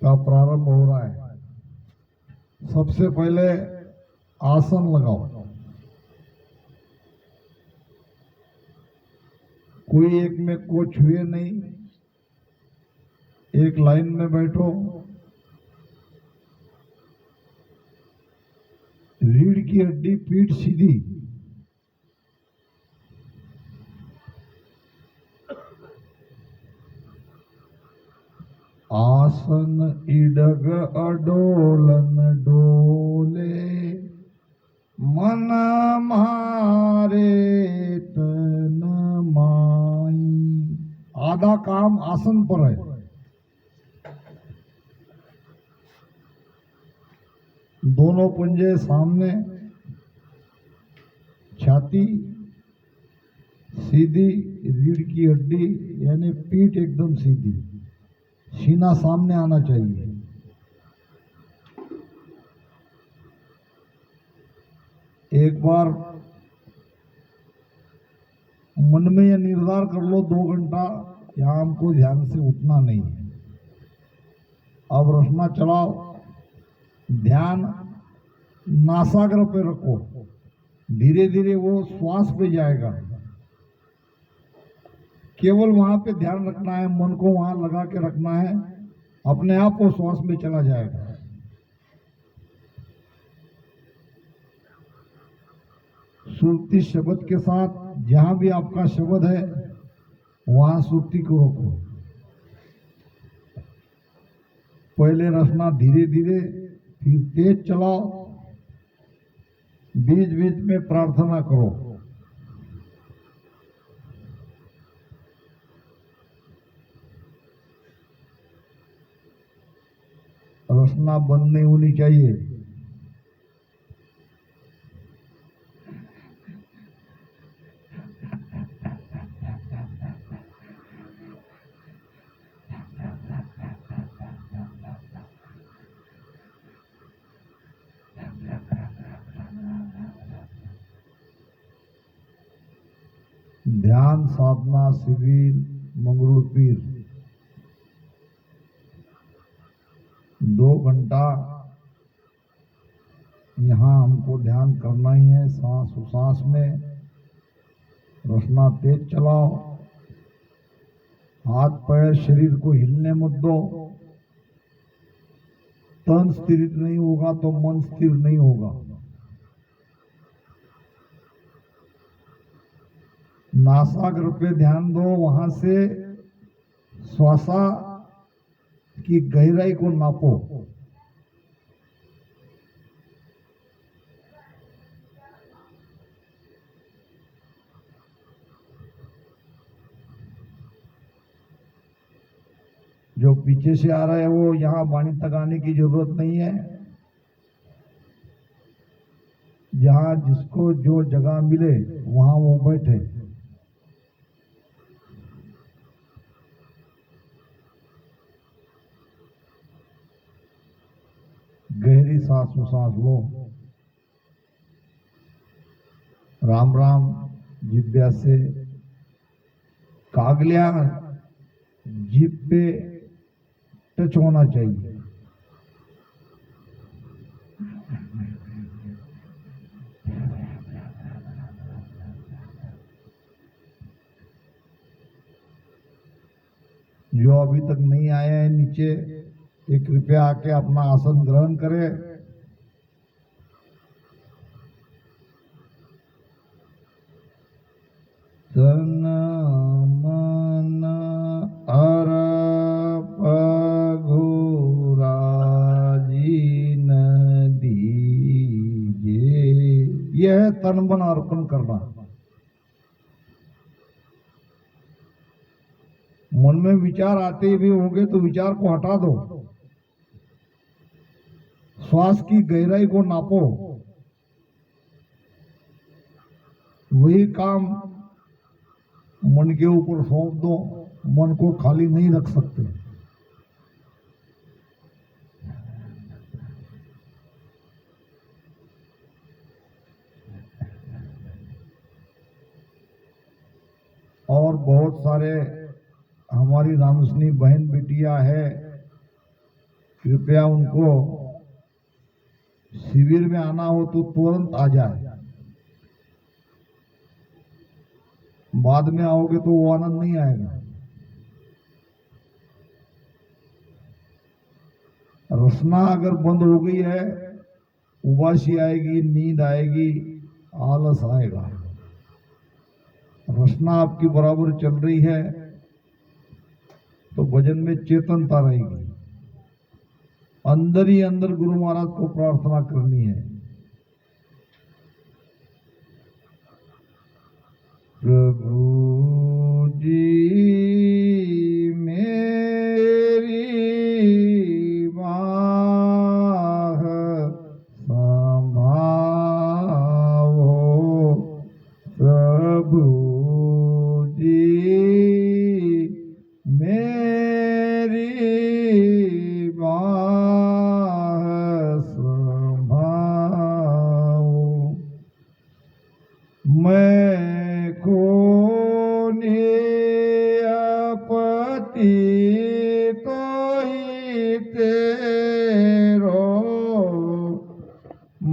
का प्रारंभ हो रहा है। सबसे पहले आसन लगाओ। कोई एक में को छुए नहीं, एक लाइन में बैठो। रीढ़ की हड्डी, पीठ सीधी। आसन इडग अडोलन डोले, मन मारे तन माई। आधा काम आसन पर है। दोनों पंजे सामने, छाती सीधी, रीढ़ की हड्डी यानी पीठ एकदम सीधी, सीना सामने आना चाहिए। एक बार मन में यह निर्धार कर लो, 2 घंटा यहां हमको ध्यान से उठना नहीं है। अब रचना चलाओ। ध्यान नासाग्र पे रखो। धीरे धीरे वो श्वास पे जाएगा। केवल वहां पे ध्यान रखना है, मन को वहां लगा के रखना है, अपने आप वो श्वास में चला जाएगा। सुरती शब्द के साथ जहां भी आपका शब्द है वहां सुरती को रोको। पहले रचना धीरे धीरे, फिर तेज चलाओ। बीच बीच में प्रार्थना करो। रचना बंद नहीं होनी चाहिए। ध्यान साधना शिविर मंगरुड़ पीर 2 घंटा यहाँ हमको ध्यान करना ही है। सांस उसास में रचना तेज चलाओ। हाथ पैर शरीर को हिलने मत दो। तन स्थिर नहीं होगा तो मन स्थिर नहीं होगा। नासाग्र पे ध्यान दो। वहां से श्वासा की गहराई को नापो। जो पीछे से आ रहा है वो यहाँ वाणी तक आने की जरूरत नहीं है। जहाँ जिसको जो जगह मिले वहां वो बैठे। गहरी सांस उसास लो। राम राम जिब्या से कागलिया जीभ पे टच होना चाहिए। जो अभी तक नहीं आया है नीचे, एक कृपया आके अपना आसन ग्रहण करे। तन मन अरप घुराजी नदी। यह तन मन अर्पण करना। मन में विचार आते भी होंगे तो विचार को हटा दो। श्वास की गहराई को नापो। वही काम मन के ऊपर सौंप दो। मन को खाली नहीं रख सकते। और बहुत सारे हमारी रामसनी बहन बिटिया है कृपया उनको शिविर में आना हो तो तुरंत आ जाए, बाद में आओगे तो वो आनंद नहीं आएगा। रसना अगर बंद हो गई है, उबासी आएगी, नींद आएगी, आलस आएगा। रसना आपकी बराबर चल रही है तो भजन में चेतनता रहेगी। अंदर ही अंदर गुरु महाराज को प्रार्थना करनी है, प्रभु जी मेरी बाह संभाओ, प्रभु जी मेरी बाह संभाओ, मैं तो ही तेरो,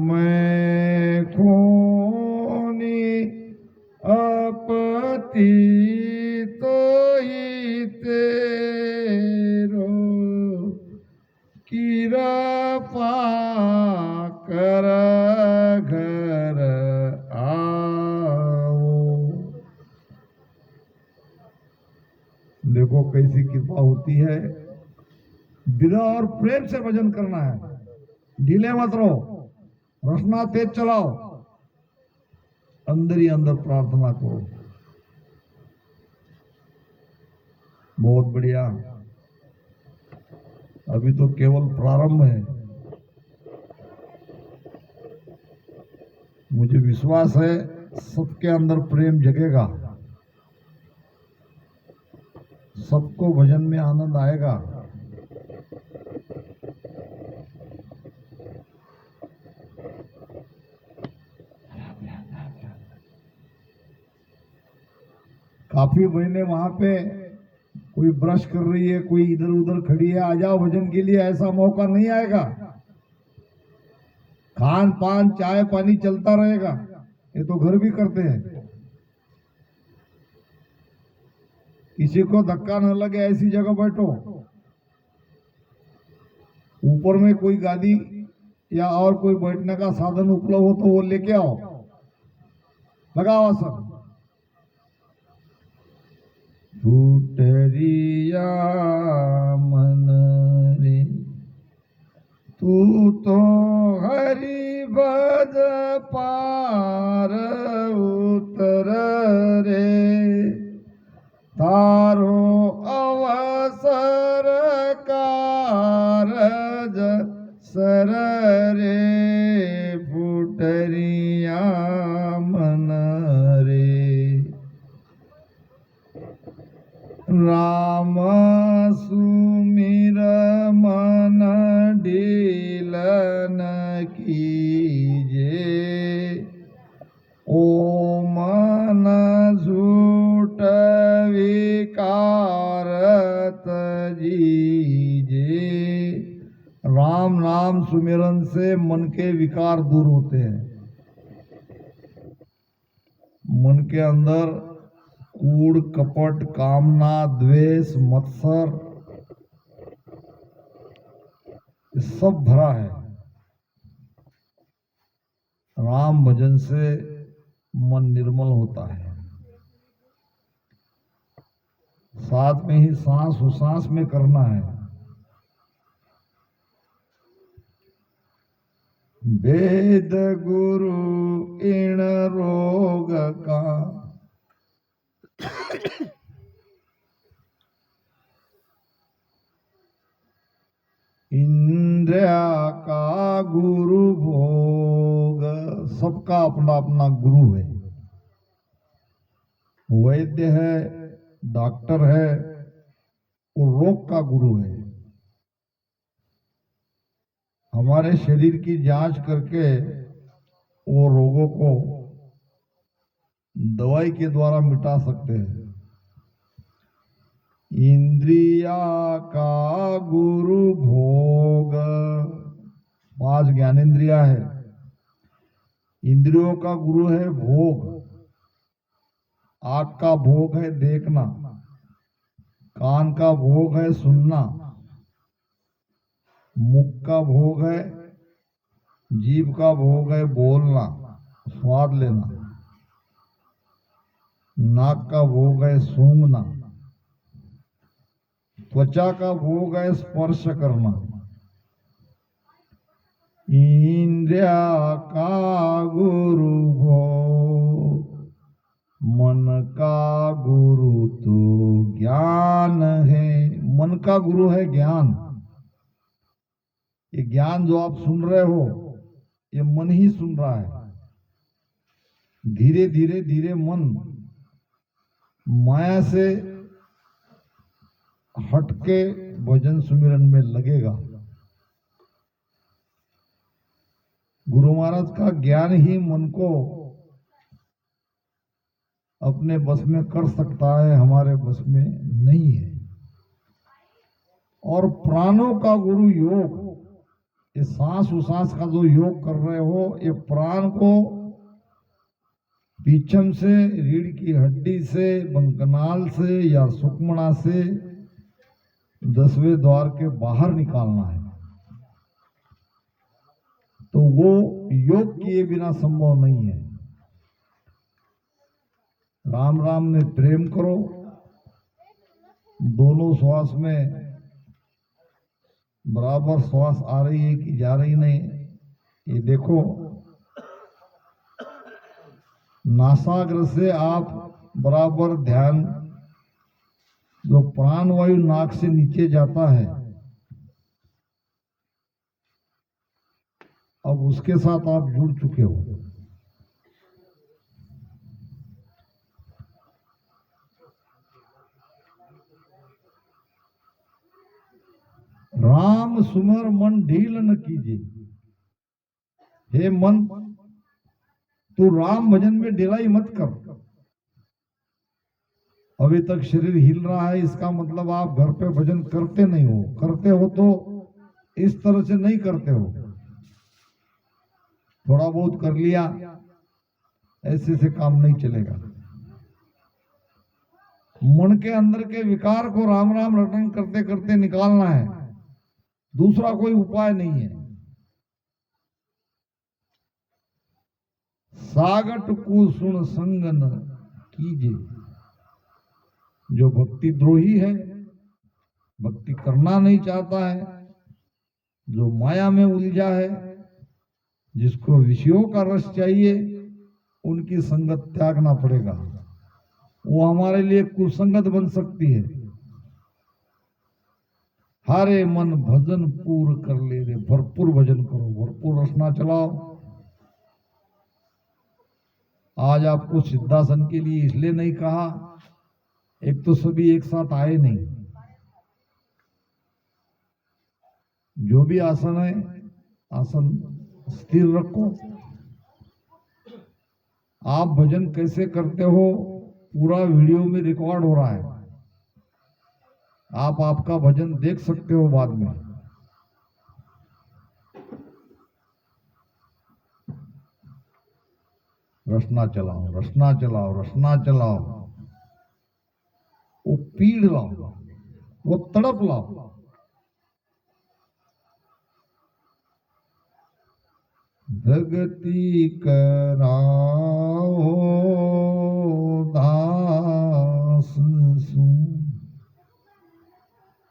मैं खूनी अपति तो ही तेरो, कृपा कर घर आओ। देखो कैसी कृपा होती है। विरह और प्रेम से भजन करना है, ढीले मत रहो, रसना तेज चलाओ, अंदर ही अंदर प्रार्थना करो। बहुत बढ़िया। अभी तो केवल प्रारंभ है। मुझे विश्वास है सबके अंदर प्रेम जगेगा, सबको भजन में आनंद आएगा। काफी महीने वहां पे कोई ब्रश कर रही है, कोई इधर उधर खड़ी है, आ जाओ भजन के लिए, ऐसा मौका नहीं आएगा। खान पान चाय पानी चलता रहेगा, ये तो घर भी करते हैं। किसी को धक्का न लगे ऐसी जगह बैठो। ऊपर में कोई गादी या और कोई बैठने का साधन उपलब्ध हो तो वो लेके आओ, लगाओ आसन। फूटरिया मन रे तू तो हरि भज पार उतर रे, तारो अवसर कारज सर रे, फूटरिया मन रे। राम सुमिर मन ढीलन कीजे, ओ मन झूठ विकारत जीजे। राम नाम सुमिरन से मन के विकार दूर होते हैं। मन के अंदर कूड़ कपट कामना द्वेष मत्सर सब भरा है। राम भजन से मन निर्मल होता है। साथ में ही सांस उसांस में करना है। वेद गुरु इन रोग का इंद्रिया का गुरु भोग। सबका अपना अपना गुरु है। वैद्य है, डॉक्टर है, वो रोग का गुरु है। हमारे शरीर की जांच करके वो रोगों को दवाई के द्वारा मिटा सकते हैं। इंद्रिया का गुरु भोग पांच ज्ञानेंद्रिया है। इंद्रियों का गुरु है भोग। आँख का भोग है देखना, कान का भोग है सुनना, मुख का भोग है, जीभ का भोग है बोलना, स्वाद लेना, नाक का भोग है सूंघना, त्वचा का भोग है स्पर्श करना, इंद्रिया का गुरु भोग, मन का गुरु तो ज्ञान है। मन का गुरु है ज्ञान। ये ज्ञान जो आप सुन रहे हो, ये मन ही सुन रहा है। धीरे धीरे धीरे मन माया से हटके भजन सुमिरन में लगेगा। गुरु महाराज का ज्ञान ही मन को अपने बस में कर सकता है, हमारे बस में नहीं है। और प्राणों का गुरु योग, ये सांस उसांस का जो योग कर रहे हो, ये प्राण को पीछम से, रीढ़ की हड्डी से, बंकनाल से या सुक्मणा से 10वें द्वार के बाहर निकालना है। तो वो योग किए बिना संभव नहीं है। राम राम में प्रेम करो, दोनों श्वास में बराबर श्वास आ रही है कि जा रही नहीं, ये देखो। नासाग्र से आप बराबर ध्यान, जो प्राण वायु नाक से नीचे जाता है, अब उसके साथ आप जुड़ चुके हो। राम सुमर मन ढील न कीजिए। हे मन, तू राम भजन में ढिलाई मत कर। अभी तक शरीर हिल रहा है, इसका मतलब आप घर पे भजन करते नहीं हो। करते हो तो इस तरह से नहीं करते हो। थोड़ा बहुत कर लिया, ऐसे से काम नहीं चलेगा। मन के अंदर के विकार को राम राम रटन करते करते निकालना है, दूसरा कोई उपाय नहीं है। सागट को सुन संग न कीजिए। जो भक्ति द्रोही है, भक्ति करना नहीं चाहता है, जो माया में उलझा है, जिसको विषयों का रस चाहिए, उनकी संगत त्यागना पड़ेगा। वो हमारे लिए कुसंगत बन सकती है। हारे मन भजन पूर कर ले रे, भरपूर भजन करो, भरपूर रचना चलाओ। आज आपको सिद्धासन के लिए इसलिए नहीं कहा, एक तो सभी एक साथ आए नहीं। जो भी आसन है, आसन स्थिर रखो। आप भजन कैसे करते हो, पूरा वीडियो में रिकॉर्ड हो रहा है। आप आपका भजन देख सकते हो बाद में। रचना चलाओ, रचना चलाओ, रचना चलाओ। वो पीड़ लाओ, वो तड़प लाओ। भगति कराओ दास सु,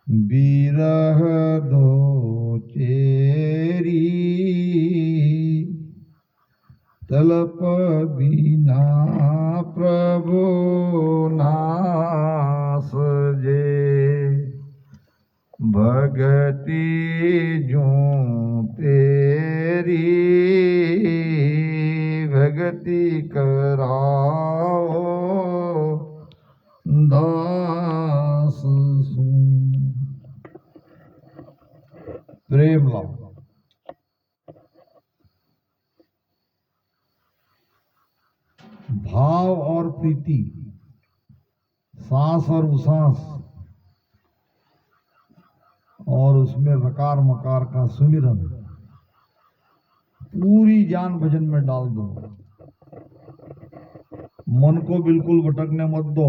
बिरह दो चेरी, तलप बिना प्रभु नास जे, भगति जो तेरी, भगति कराओ दास सुन। प्रेम लाओ। भाव और प्रीति, सांस और उसांस, और उसमें रकार मकार का सुमिरन, पूरी जान भजन में डाल दो, मन को बिल्कुल भटकने मत दो।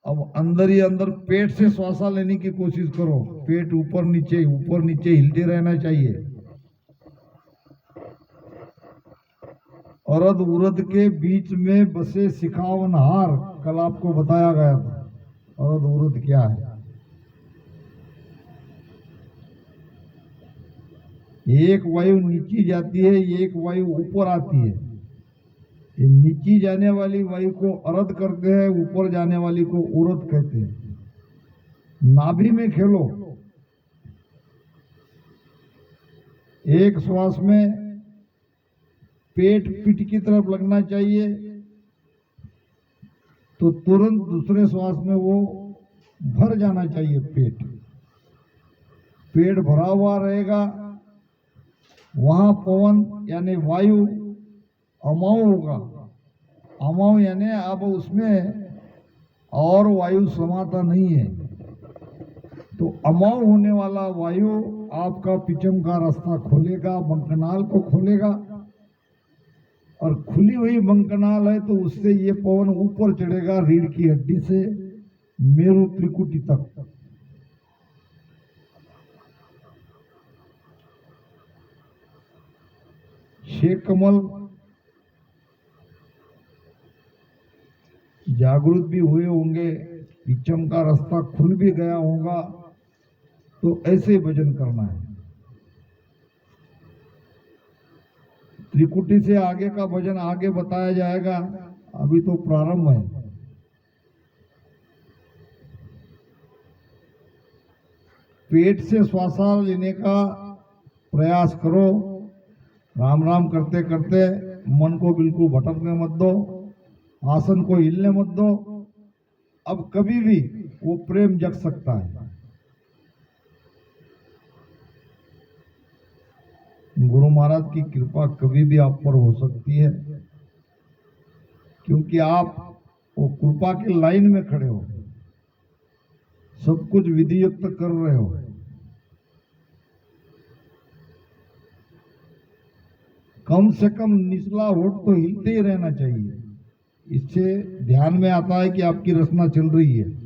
अब अंदर ही अंदर पेट से श्वासा लेने की कोशिश करो, पेट ऊपर नीचे हिलते रहना चाहिए। अरद उरद के बीच में बसे सिखावनहार, कल आपको बताया गया था अरद उरद क्या है। एक वायु नीची जाती है, एक वायु ऊपर आती है। नीची जाने वाली वायु को अरद करते हैं, ऊपर जाने वाली को उरद कहते हैं। नाभि में खेलो, एक श्वास में पेट पीठ की तरफ लगना चाहिए, तो तुरंत दूसरे श्वास में वो भर जाना चाहिए। पेट भरा हुआ रहेगा, वहां पवन यानी वायु अमाव होगा। अमाव यानी अब उसमें और वायु समाता नहीं है, तो अमाव होने वाला वायु आपका पिचम का रास्ता खोलेगा, बंकनाल को खोलेगा। और खुली हुई बंकनाल है तो उससे ये पवन ऊपर चढ़ेगा, रीढ़ की हड्डी से मेरु त्रिकुटी तक। शेख कमल जागृत भी हुए होंगे, पिचम का रास्ता खुल भी गया होगा, तो ऐसे भजन करना है। त्रिकुटी से आगे का भजन आगे बताया जाएगा, अभी तो प्रारंभ है। पेट से श्वासा लेने का प्रयास करो, राम राम करते करते मन को बिल्कुल भटकने मत दो, आसन को हिलने मत दो। अब कभी भी वो प्रेम जग सकता है। गुरु महाराज की कृपा कभी भी आप पर हो सकती है, क्योंकि आप वो कृपा की लाइन में खड़े हो, सब कुछ विधि युक्त कर रहे हो। कम से कम निचला होठ तो हिलते ही रहना चाहिए, इससे ध्यान में आता है कि आपकी रचना चल रही है।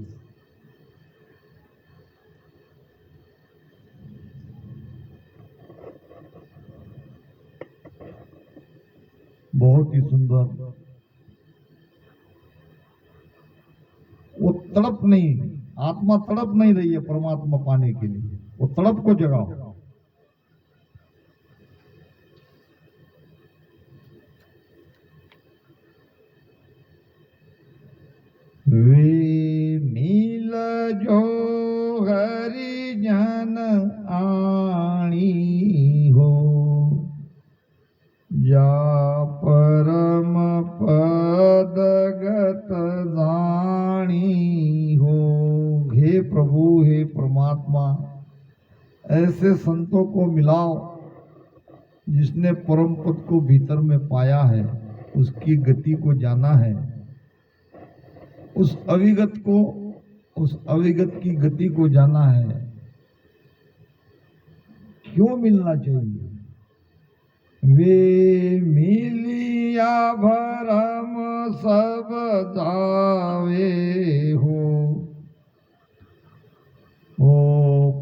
बहुत ही सुंदर। वो तड़प नहीं, आत्मा तड़प नहीं रही है परमात्मा पाने के लिए, वो तड़प को जगाओ। वे मिल जो हरि जन आणी हो, जा परम पद गत जानी हो। हे प्रभु, हे परमात्मा, ऐसे संतों को मिलाओ जिसने परम पद को भीतर में पाया है, उसकी गति को जाना है, उस अविगत की गति को जाना है। क्यों मिलना चाहिए? वे मिलिया भरम सब जावे हो, ओ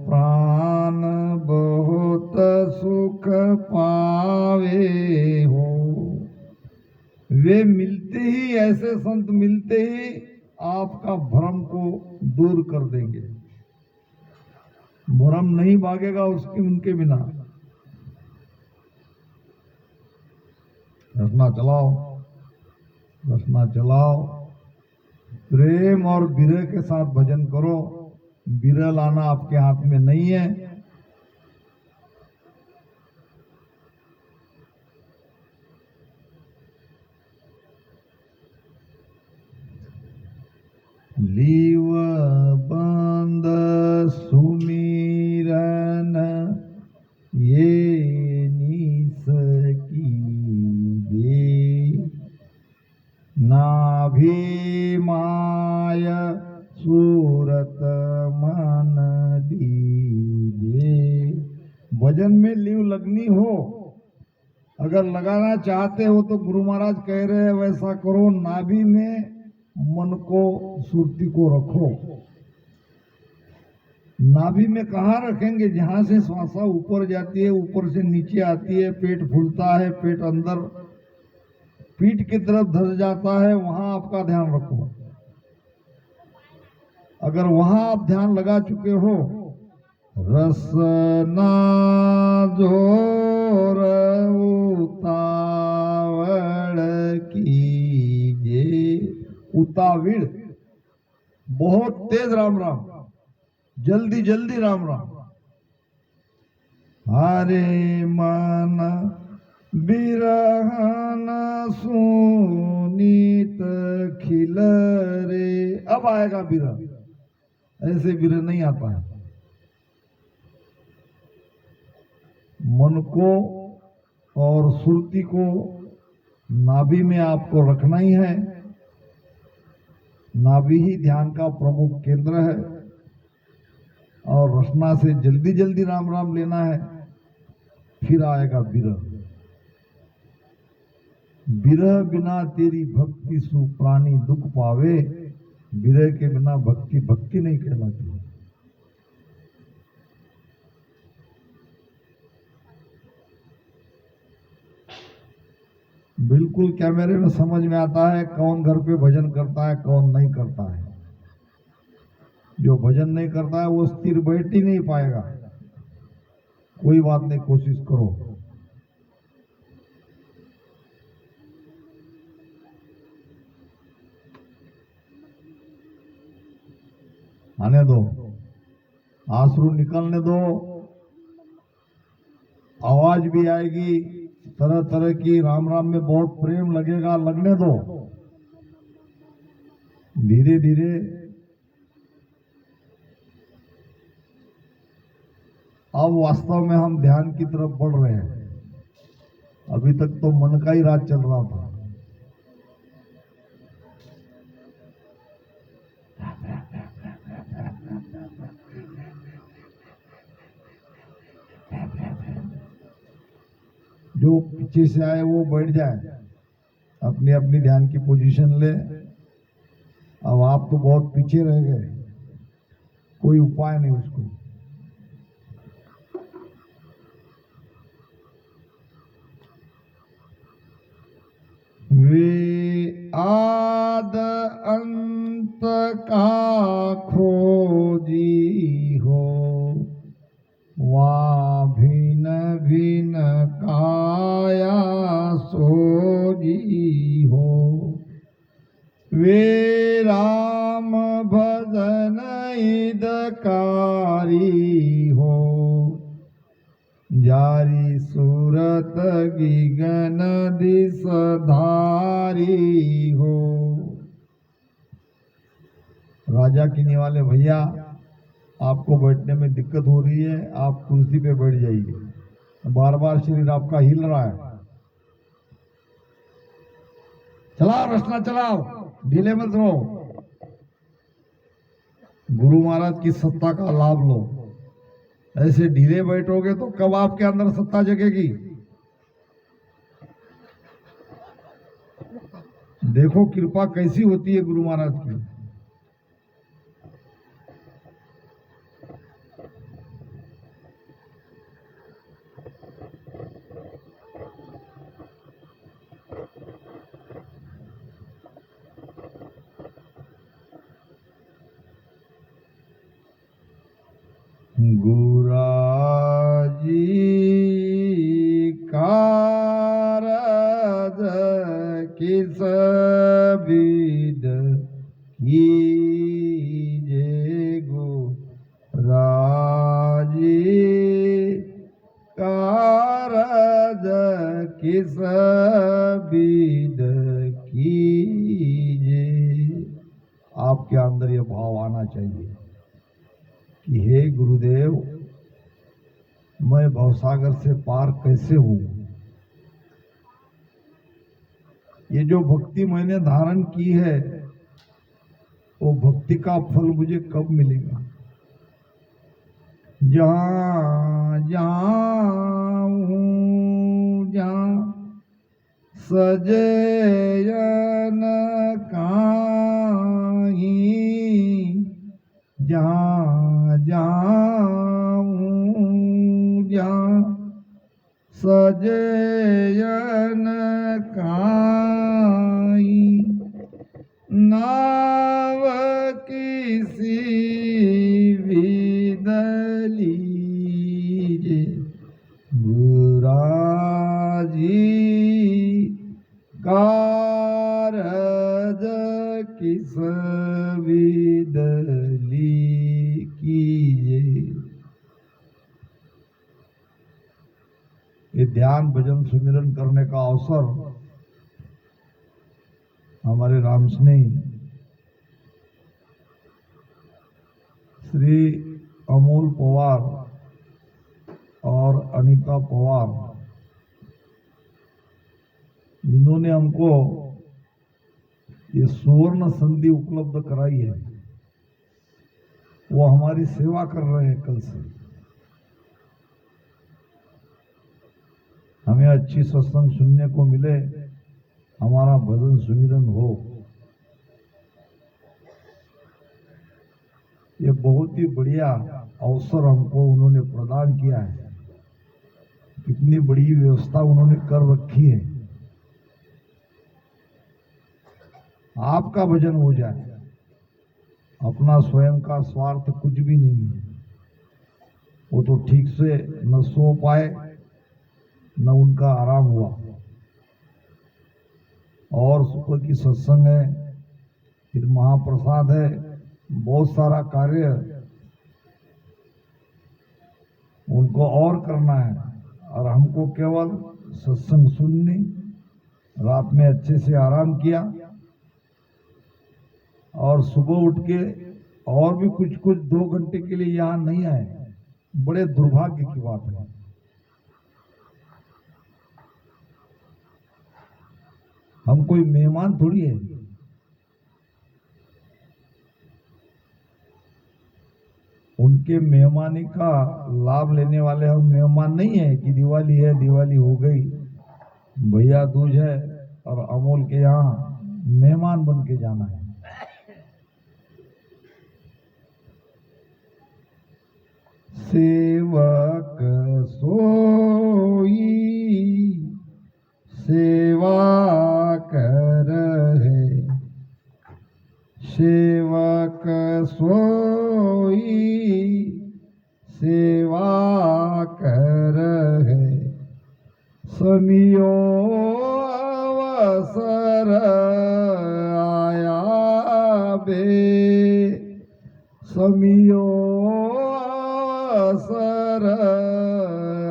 प्राण बहुत सुख पावे हो। वे मिलते ही, ऐसे संत मिलते ही आपका भ्रम को दूर कर देंगे। भ्रम नहीं भागेगा उसके उनके बिना। रचना चलाओ, रचना चलाओ, प्रेम और विरह के साथ भजन करो। विरह लाना आपके हाथ में नहीं है। लीव बंद सुमिरन ये निस कीजे, नाभि माय सूरत मन दीजे। भजन में लीव लगनी हो, अगर लगाना चाहते हो तो गुरु महाराज कह रहे हैं वैसा करो, नाभि में मन को सुरती को रखो। नाभि में कहाँ रखेंगे? जहां से श्वासा ऊपर जाती है, ऊपर से नीचे आती है, पेट फूलता है, पेट अंदर पीठ की तरफ धस जाता है, वहां आपका ध्यान रखो। अगर वहां आप ध्यान लगा चुके हो, रसना जोर उतावड़ कीजे, उताविड़ बहुत तेज राम राम, जल्दी जल्दी राम राम। हरे मन बिरहन सुनीत खिल रे, अब आएगा बिरह, ऐसे बिरह नहीं आता है। मन को और सुरती को नाभि में आपको रखना ही है। नाभि ही ध्यान का प्रमुख केंद्र है और रसना से जल्दी जल्दी राम राम लेना है। फिर आएगा बिरह। बिरह बिना तेरी भक्ति सु प्राणी दुख पावे, बिरह के बिना भक्ति भक्ति नहीं कहलाती। बिल्कुल कैमरे में समझ में आता है कौन घर पे भजन करता है, कौन नहीं करता है। जो भजन नहीं करता है वो स्थिर बैठ ही नहीं पाएगा। कोई बात नहीं, कोशिश करो। आने दो, आंसू निकलने दो, आवाज भी आएगी तरह तरह की। राम राम में बहुत प्रेम लगेगा, लगने दो। धीरे धीरे अब वास्तव में हम ध्यान की तरफ बढ़ रहे हैं। अभी तक तो मन का ही राज चल रहा था। जो पीछे से आए वो बैठ जाए, अपनी अपनी ध्यान की पोजीशन ले। अब आप तो बहुत पीछे रह गए, कोई उपाय नहीं उसको। वे आद अंत का खोजी हो, वा भिन भिन काया सोजी हो। वे राम भजन हितकारी हो, जारी सूरत गिगन दिस धारी हो। राजा किन्हीं वाले भैया, आपको बैठने में दिक्कत हो रही है, आप कुर्सी पे बैठ जाइए। बार बार शरीर आपका हिल रहा है। चलाओ रचना, चलाओ, ढीले मत रहो। गुरु महाराज की सत्ता का लाभ लो। ऐसे ढीले बैठोगे तो कब आपके अंदर सत्ता जगेगी? देखो कृपा कैसी होती है गुरु महाराज की। गुराजी कारज किस विद कीजे, गुराजी कारज किस विद कीजे। आपके अंदर ये भाव आना चाहिए कि हे गुरुदेव, मैं भवसागर से पार कैसे हूं? ये जो भक्ति मैंने धारण की है, वो भक्ति का फल मुझे कब मिलेगा? जहां जहां सजयन काहीं जहाँ जाऊं जहाँ सजयन काहीं नाव किसी विदलीजे गुराजी कारज किस विदली कीजे। ये ध्यान भजन सुमिरन करने का अवसर हमारे राम स्नेही श्री अमोल पवार और अनीता पवार, इन्होंने हमको ये सुवर्ण संधि उपलब्ध कराई है। वो हमारी सेवा कर रहे हैं कल से। हमें अच्छी सत्संग सुनने को मिले, हमारा भजन सुमिरन हो, ये बहुत ही बढ़िया अवसर हमको उन्होंने प्रदान किया है। कितनी बड़ी व्यवस्था उन्होंने कर रखी है। आपका भजन हो जाए, अपना स्वयं का स्वार्थ कुछ भी नहीं है। वो तो ठीक से न सो पाए न उनका आराम हुआ, और सुबह की सत्संग है, फिर महाप्रसाद है, बहुत सारा कार्य उनको और करना है, और हमको केवल सत्संग सुननी। रात में अच्छे से आराम किया और सुबह उठ के और भी कुछ 2 घंटे के लिए यहाँ नहीं आए, बड़े दुर्भाग्य की बात है। हम कोई मेहमान थोड़ी है। उनके मेहमानी का लाभ लेने वाले हम मेहमान नहीं है कि दिवाली है, दिवाली हो गई, भैया दूज है और अमोल के यहाँ मेहमान बन के जाना है। सेवक सोई सेवा कर है, सेवक सोई सेवा कर है, समियो अवसर आया बे, समियो अवसर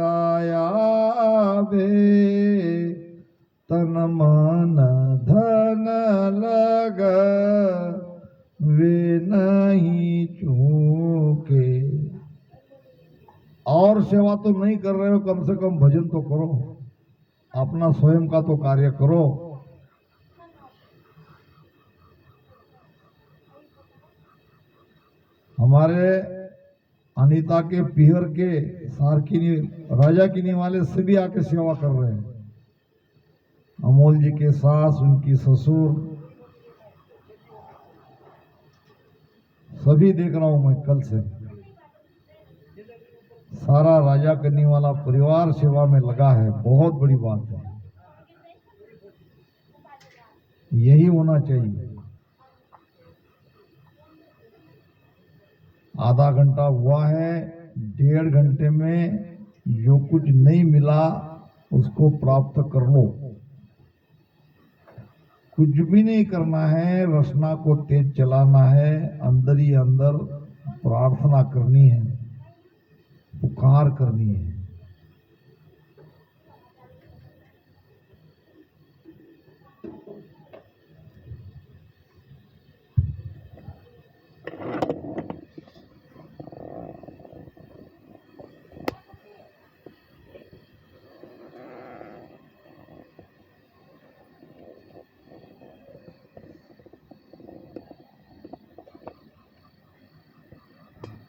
आया बे, तन मन धन लग वे नहीं चूके। और सेवा तो नहीं कर रहे हो, कम से कम भजन तो करो, अपना स्वयं का तो कार्य करो। हमारे अनीता के पीहर के सारकिनी राजा किनी वाले से भी आके सेवा कर रहे हैं। अमोल जी के सास, उनकी ससुर, सभी देख रहा हूं मैं कल से। सारा राजा करने वाला परिवार सेवा में लगा है, बहुत बड़ी बात है। यही होना चाहिए। आधा घंटा हुआ है, 1.5 घंटे में जो कुछ नहीं मिला उसको प्राप्त कर लो। कुछ भी नहीं करना है, रसना को तेज चलाना है, अंदर ही अंदर प्रार्थना करनी है, पुकार करनी है।